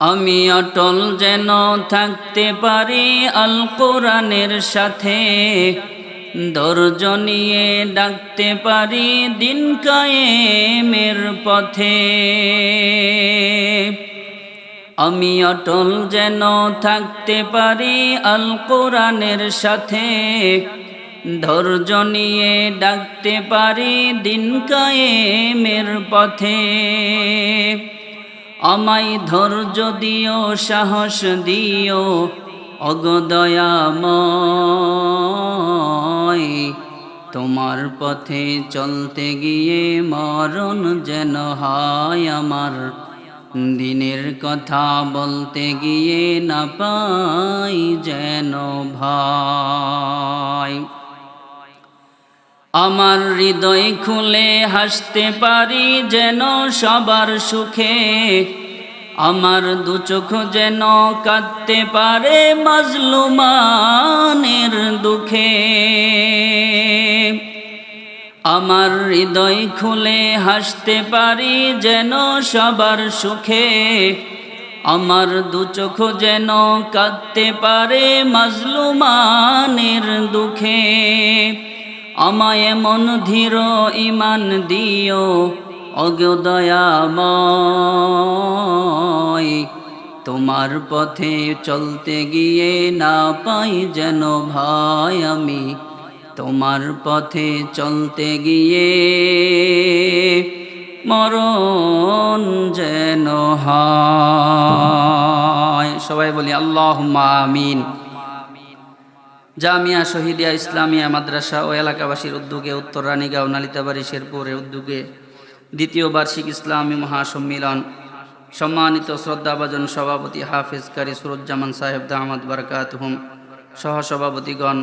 আমি অটল যেন থাকতে পারি আল কোরআনের সাথে, ধৈর্য নিয়ে ডাকতে পারি দিন কায়েমের পথে। আমি অটল যেন থাকতে পারি আল কোরআনের সাথে, ধৈর্য নিয়ে ডাকতে পারি দিন কায়েমের পথে। আমায় ধৈর্য দিও, সাহস দিও ওগো দয়াময়, তোমার পথে চলতে গিয়ে মরণ যেন হয় আমার, দিনের কথা বলতে গিয়ে না পাই যেন ভয়। আমার হৃদয় খুলে হাসতে পারি যেন সবার সুখে, আমার দু চোখ যেন কাঁদতে পারে মাজলুমানের দুঃখে। আমার হৃদয় খুলে হাসতে পারি যেন সবার সুখে, আমার দু চোখ যেন কাঁদতে পারে মাজলুমানের দুঃখে। আমায় মন ধীর ঈমান দিও ওগো দয়াময়, তোমার পথে চলতে গিয়ে না পাই যেন ভয়। আমি তোমার পথে চলতে গিয়ে মরণ যেন হয়। সবাই বলি আল্লাহুম্মা আমিন। জামিয়া শহীদিয়া ইসলামিয়া মাদ্রাসা ও এলাকাবাসীর উদ্যোগে উত্তর রানীগাঁও নালিতাবাড়ি শেরপুরের উদ্যোগে দ্বিতীয় বার্ষিক ইসলামী মহাসম্মিলন, সম্মানিত শ্রদ্ধাভাজন সভাপতি হাফেজ কারি সুরুজ্জামান সাহেব দামাত বারাকাতুহুম, সহসভাপতিগণ,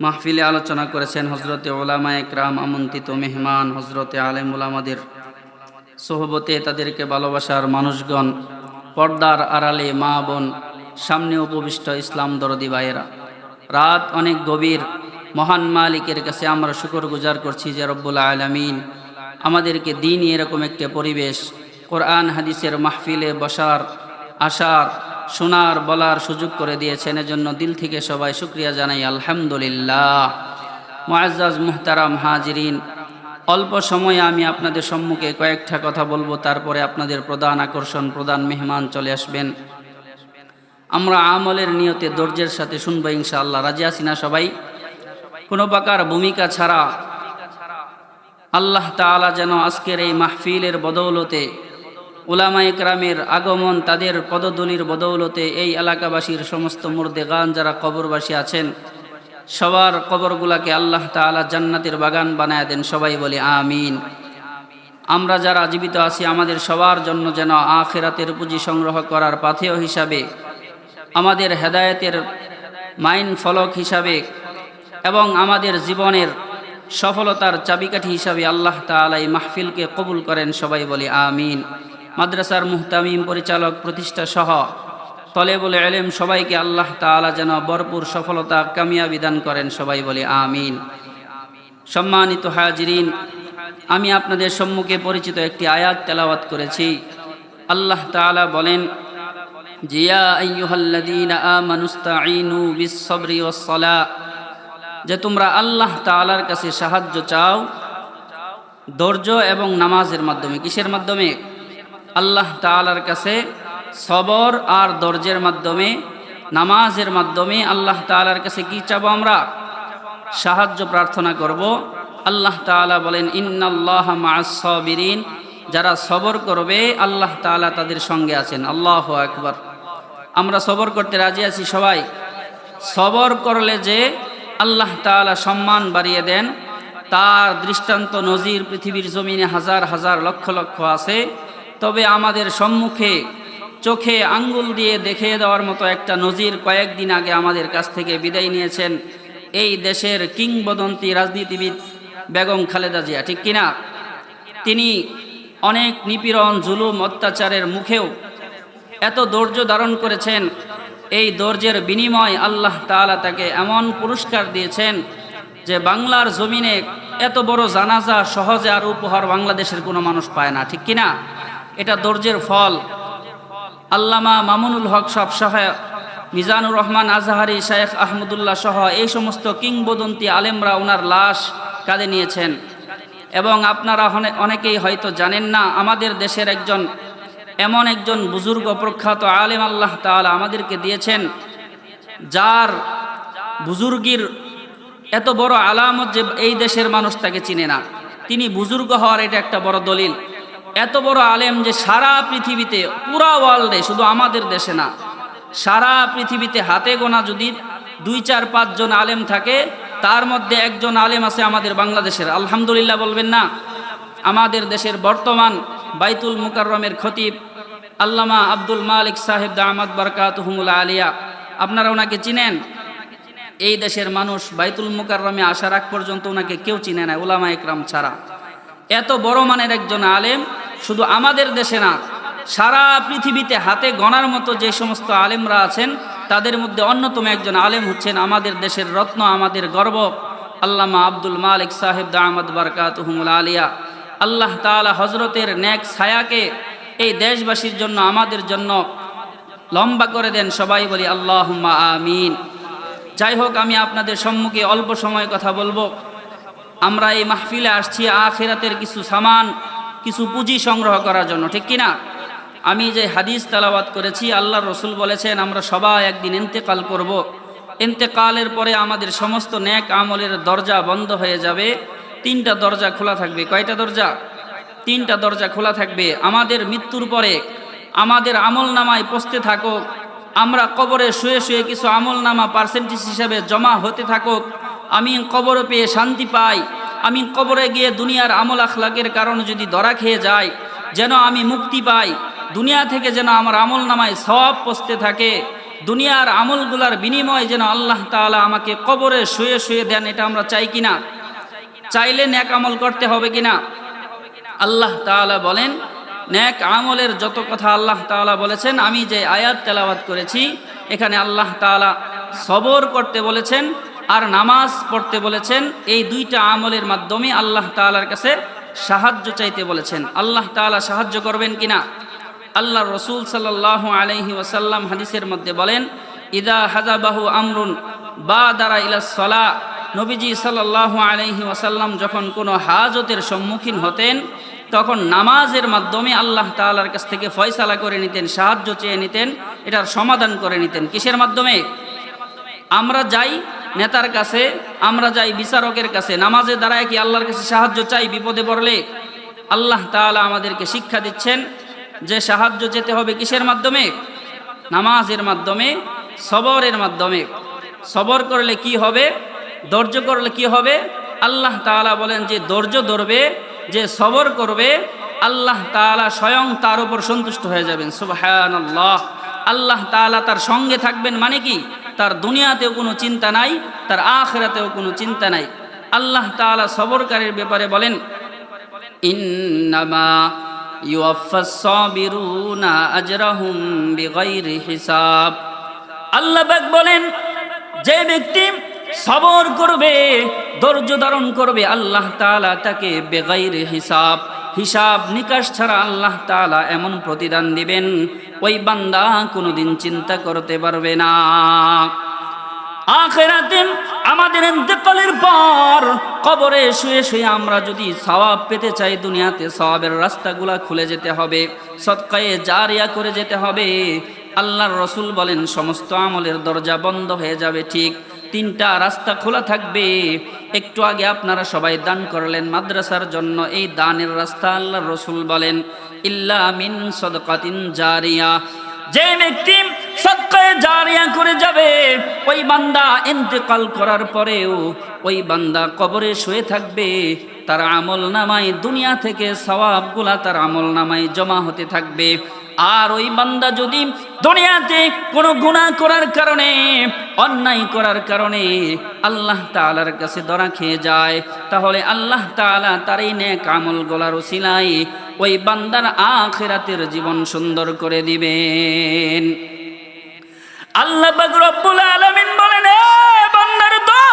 মাহফিলে আলোচনা করেছেন হজরতে ওলামায়ে কেরাম, আমন্ত্রিত মেহমান হজরতে আলেম ওলামাদের সোহবতে তাদেরকে ভালোবাসার মানুষগণ, পর্দার আড়ালে মা বোন, সামনে উপবিষ্ট ইসলাম দরদি ভাইয়েরা। রাত অনেক গভীর, মহান মালিকের কাছে আমরা শুকর গুজার করছি যে রব্বুল আলামিন আমাদেরকে দিনই এরকম একটা পরিবেশ, কোরআন হাদিসের মাহফিলে বসার, আসার, শোনার, বলার সুযোগ করে দিয়েছেন। এজন্য দিল থেকে সবাই শুকরিয়া জানাই আলহামদুলিল্লাহ। মুআজ্জাজ মুহতারাম হাজিরিন, অল্প সময়ে আমি আপনাদের সম্মুখে কয়েকটা কথা বলবো, তারপরে আপনাদের প্রধান আকর্ষণ, প্রধান মেহমান চলে আসবেন। আমরা আমলের নিয়তে ধৈর্যের সাথে শুনবো ইনশাআল্লাহ। রাজি আছি না সবাই? কোনো প্রকার ভূমিকা ছাড়া আল্লাহ তাআলা যেন আজকের এই মাহফিলের বদৌলতে, উলামায়ে কেরামের আগমন, তাদের পদধূলির বদৌলতে এই এলাকাবাসীর সমস্ত মুর্দেগান যারা কবরবাসী আছেন, সবার কবরগুলাকে আল্লাহ তাআলা জান্নাতের বাগান বানায় দেন। সবাই বলি আমিন। আমরা যারা জীবিত আছি আমাদের সবার জন্য যেন আখিরাতের পুঁজি সংগ্রহ করার পাথেয় হিসাবে, আমাদের হেদায়েতের মাইন ফলক হিসাবে এবং আমাদের জীবনের সফলতার চাবিকাঠি হিসাবে আল্লাহ তাআলা এই মাহফিলকে কবুল করেন। সবাই বলি আমিন। মাদ্রাসার মুহতামিম, পরিচালক, প্রতিষ্ঠা সহ তলেবুল ইলম সবাইকে আল্লাহ তাআলা যেন ভরপুর সফলতা, কামিয়াবি দান করেন। সবাই বলি আমিন। সম্মানিত হাজিরিন, আমি আপনাদের সম্মুখে পরিচিত একটি আয়াত তেলাওয়াত করেছি। আল্লাহ তাআলা বলেন, জিয়া আইয়ুহাল্লাযীনা আমানুস্তাঈনু বিস-সাবরি ওয়াস-সালাহ, যে তোমরা আল্লাহ তাআলার কাছে সাহায্য চাও ধৈর্য এবং নামাজের মাধ্যমে। কিসের মাধ্যমে? আল্লাহ তাআলার কাছে সবর আর ধৈর্যের মাধ্যমে, নামাজের মাধ্যমে আল্লাহ তাআলার কাছে কি চাবো? আমরা সাহায্য প্রার্থনা করব। আল্লাহ তাআলা বলেন, ইন্নাল্লাহা মা'আস-সাবিরিন, যারা সবর করবে আল্লাহ তাআলা তাদের সঙ্গে আছেন। আল্লাহু আকবার। আমরা সবর করতে রাজি আছি সবাই? সবর করলে যে আল্লাহ তাআলা সম্মান বাড়িয়ে দেন, তার দৃষ্টান্ত নজির পৃথিবীর জমিনে হাজার হাজার লক্ষ লক্ষ আছে। তবে আমাদের সম্মুখে চোখে আঙ্গুল দিয়ে দেখিয়ে দেওয়ার মতো একটা নজির কয়েকদিন আগে আমাদের কাছ থেকে বিদায় নিয়েছেন এই দেশের কিংবদন্তি রাজনীতিবিদ বেগম খালেদা জিয়া, ঠিক কিনা? তিনি অনেক নিপীড়ন, জুলুম, অত্যাচারের মুখেও এত ধৈর্য ধারণ করেছেন। এই ধৈর্যের বিনিময় আল্লাহ তাআলা তাকে এমন পুরস্কার দিয়েছেন যে বাংলার জমিনে এত বড় জানাজা সহজে আর উপহার বাংলাদেশের কোনো মানুষ পায় না, ঠিক কিনা? এটা ধৈর্যের ফল। আল্লামা মামুনুল হক সহ মিজানুর রহমান আজহারি, শেখ আহমদুল্লাহ সহ এই সমস্ত কিংবদন্তি আলেমরা ওনার লাশ কাঁধে নিয়েছেন। এবং আপনারা অনেকেই হয়তো জানেন না, আমাদের দেশের এমন একজন বুজুর্গ প্রখ্যাত আলেম আল্লাহ তাআলা আমাদেরকে দিয়েছেন, যার বুজুর্গির এত বড় আলামত যে এই দেশের মানুষ তাকে চিনে না। তিনি বুজুর্গ হওয়ার এটা একটা বড় দলিল। এত বড় আলেম যে সারা পৃথিবীতে, পুরা ওয়ার্ল্ডে, শুধু আমাদের দেশে না, সারা পৃথিবীতে হাতে গোনা যদি 2, 4, 5 জন আলেম থাকে, তার মধ্যে একজন আলেম আছে আমাদের বাংলাদেশের। আলহামদুলিল্লাহ বলবেন না? আমাদের দেশের বর্তমান বাইতুল মুকাররমের খতিব আল্লামা আব্দুল মালিক সাহেব দামাত বারাকাতুহুমুল আলিয়া, আপনারা ওনাকে চিনেন? এই দেশের মানুষ বাইতুল মুকাররমে আসার আগ পর্যন্ত ওনাকে কেউ চিনে না, উলামা একরাম ছাড়া। এত বড় মানের একজন আলেম শুধু আমাদের দেশে না, সারা পৃথিবীতে হাতে গণার মতো যে সমস্ত আলেমরা আছেন তাদের মধ্যে অন্যতম একজন আলেম হচ্ছেন আমাদের দেশের রত্ন, আমাদের গর্ব আল্লামা আব্দুল মালিক সাহেব দামাত বারাকাতুহুমুল আলিয়া। আল্লাহ তাআলা হযরতের নেক ছায়াকে এই দেশবাসীর জন্য, আমাদের জন্য লম্বা করে দেন। সবাই বলি আল্লাহুম্মা আমিন। যাই হোক, আমি আপনাদের সম্মুখে অল্প সময় কথা বলবো। আমরা এই মাহফিলে আসছি আখিরাতের কিছু সামান, কিছু পুঁজি সংগ্রহ করার জন্য, ঠিক কিনা? আমি যে হাদিস তেলাওয়াত করেছি, আল্লাহর রসুল বলেছেন আমরা সবাই একদিন ইন্তেকাল করব। ইন্তেকালের পরে আমাদের সমস্ত নেক আমলের দরজা বন্ধ হয়ে যাবে, 3টা দরজা খোলা থাকবে। কয়টা দরজা? 3টা দরজা খোলা থাকবে। আমাদের মৃত্যুর পরে আমাদের আমল নামায় পৌঁছতে থাকুক, আমরা কবরে শুয়ে শুয়ে কিছু আমল নামা পার্সেন্টেজ হিসাবে জমা হতে থাকুক। আমি কবরে পেয়ে শান্তি পাই, আমি কবরে গিয়ে দুনিয়ার আমল আখলাকের কারণে যদি ধরা খেয়ে যাই, যেন আমি মুক্তি পাই। দুনিয়া থেকে যেন আমার আমল নামায় সওয়াব পৌঁছতে থাকে, দুনিয়ার আমলগুলার বিনিময়ে যেন আল্লাহ তাআলা আমাকে কবরে শুয়ে শুয়ে দেন। এটা আমরা চাই কিনা? চাইলে নেক আমল করতে হবে কিনা? আল্লাহ তাআলা বলেন, নেক আমলের যত কথা আল্লাহ তাআলা বলেছেন, আমি যে আয়াত তেলাওয়াত করেছি এখানে আল্লাহ তাআলা সবর করতে বলেছেন আর নামাজ পড়তে বলেছেন। এই 2টা আমলের মাধ্যমে আল্লাহ তাআলার কাছে সাহায্য চাইতে বলেছেন। আল্লাহ তাআলা সাহায্য করবেন কিনা? আল্লাহ রসুল সাল্লাল্লাহু আলাইহি ওয়াসাল্লাম হাদিসের মধ্যে বলেন, ইদা হাজাবাহু আমরুন বাদারা ইলাস সালাহ। নবীজি সাল্লাল্লাহু আলাইহি ওয়াসাল্লাম যখন কোনো হাজতের সম্মুখীন হতেন, তখন নামাজের মাধ্যমে আল্লাহ তাআলার কাছ থেকে ফয়সালা করে নিতেন, সাহায্য চেয়ে নিতেন, এটার সমাধান করে নিতেন। কিসের মাধ্যমে? আমরা যাই নেতার কাছে, আমরা যাই বিচারকের কাছে, নামাজের দ্বারায় কি আল্লাহর কাছে সাহায্য চাই বিপদে পড়লে? আল্লাহ তাআলা আমাদেরকে শিক্ষা দিচ্ছেন যে সাহায্য যেতে হবে কিসের মাধ্যমে? নামাজের মাধ্যমে, সবরের মাধ্যমে। সবর করলে কি হবে? ধৈর্য করলে কি হবে? আল্লাহ তাআলা বলেন যে ধৈর্য ধরবে, যে সবর করবে, আল্লাহ তাআলা স্বয়ং তার উপর সন্তুষ্ট হয়ে যাবেন। সুবহানাল্লাহ। আল্লাহ তাআলা তার সঙ্গে থাকবেন, মানে কি? তার দুনিয়াতেও কোনো চিন্তা নাই, তার আখিরাতেও কোনো চিন্তা নাই। আল্লাহ তাআলা সবরকারীর ব্যাপারে বলেন, ইন্নামা ইউওয়াফাস সাবিরুনা আজরাহুম বিগাইরি হিসাব। আল্লাহ পাক বলেন, যে ব্যক্তি সবর করবে, ধৈর্য ধারণ করবে, আল্লাহ তাআলা তাকে বেগাইরে হিসাব নিকাশ ছাড়া আল্লাহ তাআলা এমন প্রতিদান দিবেন, ওই বান্দা কোনোদিন চিন্তা করতে পারবে না। আখিরাতে আমাদের ইন্তেকালের পর কবরে শুয়ে শুয়ে আমরা যদি সওয়াব পেতে চাই, দুনিয়াতে সওয়াবের রাস্তাগুলা খুলে যেতে হবে, সদকায়ে জারিয়া করে যেতে হবে। আল্লাহর রাসূল বলেন সমস্ত আমলের দরজা বন্ধ হয়ে যাবে, ঠিক 3টা রাস্তা খোলা থাকবে। একটু আগে আপনারা সবাই দান করলেন মাদ্রাসার জন্য, এই দানের রাস্তা আল্লাহর রাসূল বলেন ইল্লা মিন সাদকাতিন জারিয়া। যে ব্যক্তি সদকায়ে জারিয়া করে যাবে, ওই বান্দা ইন্তেকাল করার পরেও ওই বান্দা কবরে শুয়ে থাকবে, তার আমল নামায় দুনিয়া থেকে সওয়াবগুলা তার আমল নামায় জমা হতে থাকবে। আর ওই বান্দা যদি দুনিয়াতে কোনো গুনাহ করার কারণে, অন্যায় করার কারণে আল্লাহ তাআলার কাছে ধরা খেয়ে যায়, তাহলে আল্লাহ তাআলা তার এই নেক আমলগুলোর ওসিলায় ওই বান্দার আখিরাতের জীবন সুন্দর করে দিবেন। আল্লাহ পাক রব্বুল আলামিন বলেন, এ বান্দার দল,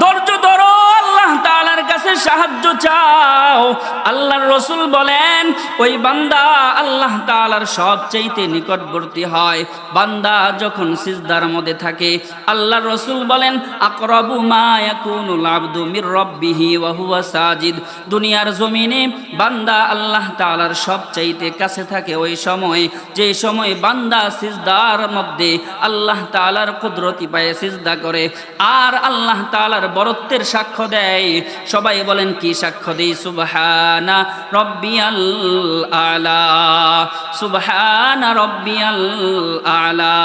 ধৈর্য ধরো, আল্লাহ তাআলার কাছে সাহায্য সাহায্য চাও। আল্লাহর রাসূল বলেন ওই বান্দা আল্লাহ তাআলার সবচেয়ে নিকটবর্তী হয় বান্দা যখন সিজদার মধ্যে থাকে। আল্লাহর রাসূল বলেন আকরাবু মা ইয়াকুনুল আবদু মির রাব্বিহি ওয়া হুয়া সাজিদ। দুনিয়ার জমিনে বান্দা আল্লাহ তাআলার সবচেয়ে কাছে থাকে ওই সময়, যে সময় বান্দা সিজদার মধ্যে আল্লাহ তাআলার কুদরতি পায়ে সিজদা করে আর আল্লাহ তাআলার বরত্বের সাক্ষ্য দেয়। সবাই বলেন কি সাক্ষ্য দেই? সুবহানা রব্বিয়াল আলা, সুবহানা রব্বিয়াল আলা।